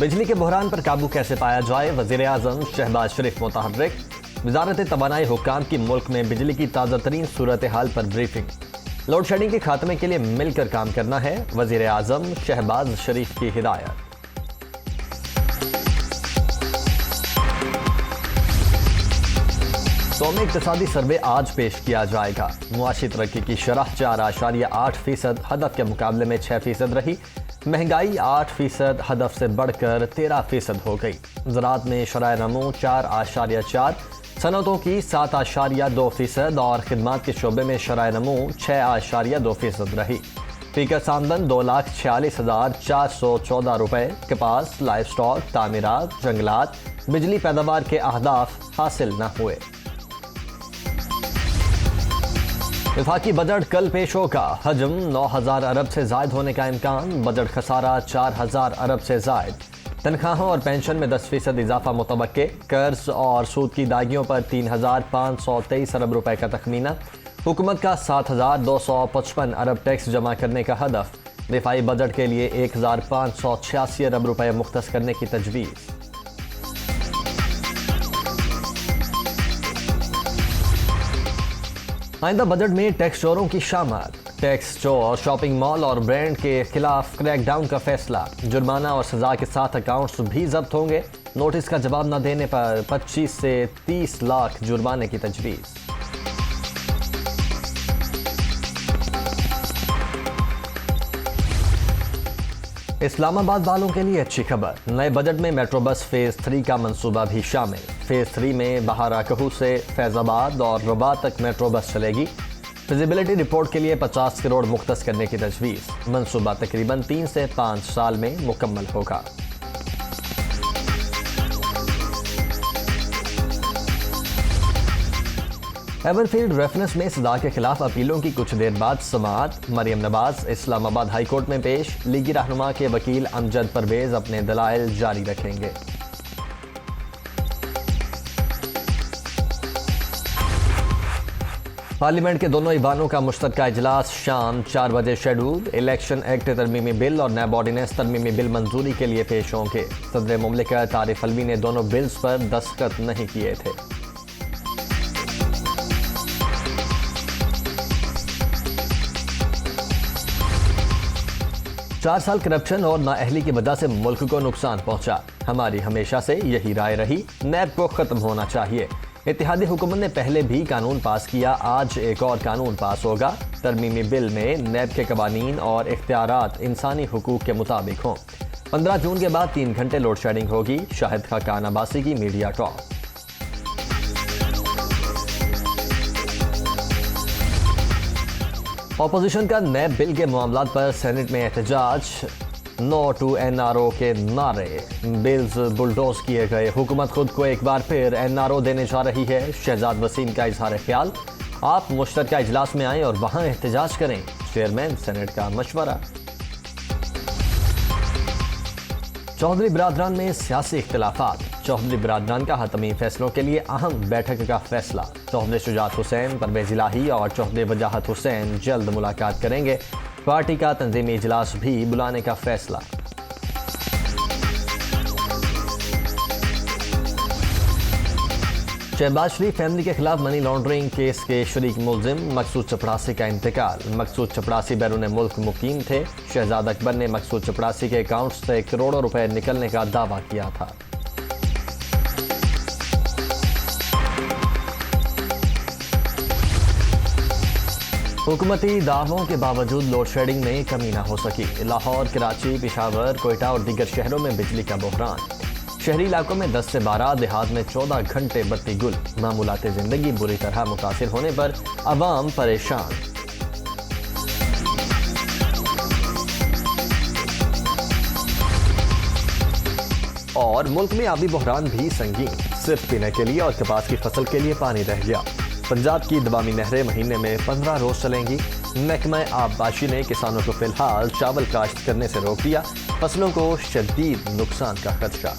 बिजली के बहरान पर काबू कैसे पाया जाए, वजीर आजम शहबाज शरीफ मुतहर्रिक। वजारत तवानाई हुक्काम की मुल्क में बिजली की ताज़ा तरीन सूरत हाल पर ब्रीफिंग। लोड शेडिंग के खात्मे के लिए मिलकर काम करना है, वजीर आजम शहबाज शरीफ की हिदायत। कौमी इक्तिसादी सर्वे आज पेश किया जाएगा। मुआशी तरक्की की शरह 4.8% हदफ के मुकाबले में 6% रही। महंगाई 8% हदफ से बढ़कर 13% हो गई। ज़राअत में शरह नमो 4.4, सनतों की 7.2% और खिदमात के शोबे में शरह नमो 6.2% रही। फीकस आमदन 2,46,414 रुपये। कपास, लाइफ स्टॉक, तामीरात, जंगलात, बिजली पैदावार के अहदाफ हासिल न हुए। वफाकी बजट कल पेश होगा। हजम 9,000 अरब से जायद होने का इम्कान। बजट खसारा 4,000 अरब से जायद। तनख्वाहों और पेंशन में 10% इजाफा मुतवक्के। कर्ज और सूद की दागियों पर 3,523 अरब रुपए का तखमीना। हुकूमत का 7,255 अरब टैक्स जमा करने का हदफ। दिफाई बजट के लिए 1,586 अरब रुपए मुख्तस करने की तजवीज़। आइंदा बजट में टैक्स चोरों की शामत। टैक्स चोर, शॉपिंग मॉल और ब्रांड के खिलाफ क्रैकडाउन का फैसला। जुर्माना और सजा के साथ अकाउंट्स भी जब्त होंगे। नोटिस का जवाब न देने पर 25 से 30 लाख जुर्माने की तजवीज़। इस्लामाबाद वालों के लिए अच्छी खबर। नए बजट में मेट्रो बस फेज 3 का मंसूबा भी शामिल। फेज 3 में बहाराकहू से फैजाबाद और रबात तक मेट्रो बस चलेगी। फिजिबिलिटी रिपोर्ट के लिए 50 करोड़ मुख्तस करने की तजवीज़। मंसूबा तकरीबन 3 से 5 साल में मुकम्मल होगा। एवरफील्ड रेफरेंस में सजा के खिलाफ अपीलों की कुछ देर बाद समाअत। मरियम नवाज इस्लामाबाद हाई कोर्ट में पेश। लीगी रहनुमा के वकील अमजद परवेज अपने दलाइल जारी रखेंगे। पार्लियामेंट के दोनों ईवानों का मुश्तरका इजलास शाम 4 बजे शेड्यूल। इलेक्शन एक्ट तरमीमी बिल और नैब ऑर्डिनेंस तरमीमी बिल मंजूरी के लिए पेश होंगे। सदर मुमलिकत आरिफ अलवी ने दोनों बिल्स पर दस्तखत नहीं किए थे। चार साल करप्शन और नाअहली की वजह से मुल्क को नुकसान पहुंचा। हमारी हमेशा से यही राय रही, नैब को खत्म होना चाहिए। इत्तेहादी हुकूमत ने पहले भी कानून पास किया, आज एक और कानून पास होगा। तरमीमी बिल में नैब के कवानीन और इख्तियारात इंसानी हुकूक के मुताबिक हों। 15 जून के बाद 3 घंटे लोड शेडिंग होगी। शाहिद खाकान अब्बासी की मीडिया टॉक। ऑपोजिशन का नैब बिल के मामलात पर सेनेट में एहतजाज। नो टू एनआरओ के नारे। बिल्स बुलडोज किए गए। हुकूमत खुद को एक बार फिर एनआरओ देने जा रही है। शहजाद वसीम का इजहार ख्याल, आप मुश्तरका इजलास में आएं और वहां एहतजाज करें। चेयरमैन सेनेट का मशवरा। चौधरी बिरादरान में सियासी इख्तिलाफात। चौधरी बिरादरान का हतमी फैसलों के लिए अहम बैठक का फैसला। चौधरी शुजात हुसैन, परवेज इलाही और चौधरी वजाहत हुसैन जल्द मुलाकात करेंगे। पार्टी का तंजीमी इजलास भी बुलाने का फैसला। शहबाज शरीफ फैमिली के खिलाफ मनी लॉन्ड्रिंग केस के शरीक मुलजिम मकसूद चपड़ासी का इंतकाल। मकसूद चपड़ासी बैरून मुल्क मुकीम थे। शहजाद अकबर ने मकसूद चपड़ासी के अकाउंट से करोड़ों रुपए निकलने का दावा किया था। हुकूमती दावों के बावजूद लोड शेडिंग में कमी न हो सकी। लाहौर, कराची, पेशावर, कोयटा और दीगर शहरों में बिजली का बहरान। शहरी इलाकों में 10 से 12, देहात में 14 घंटे बत्ती गुल। मामूलात जिंदगी बुरी तरह मुतासिर होने पर अवाम परेशान। और मुल्क में आबी बहरान भी संगीन। सिर्फ पीने के लिए और कपास की फसल के लिए पानी रह गया। पंजाब की दवामी नहरें महीने में 15 रोज चलेंगी। महकमा आबपाशी ने किसानों को फिलहाल चावल काश्त करने से रोक दिया। फसलों को शदीद नुकसान का खदशा।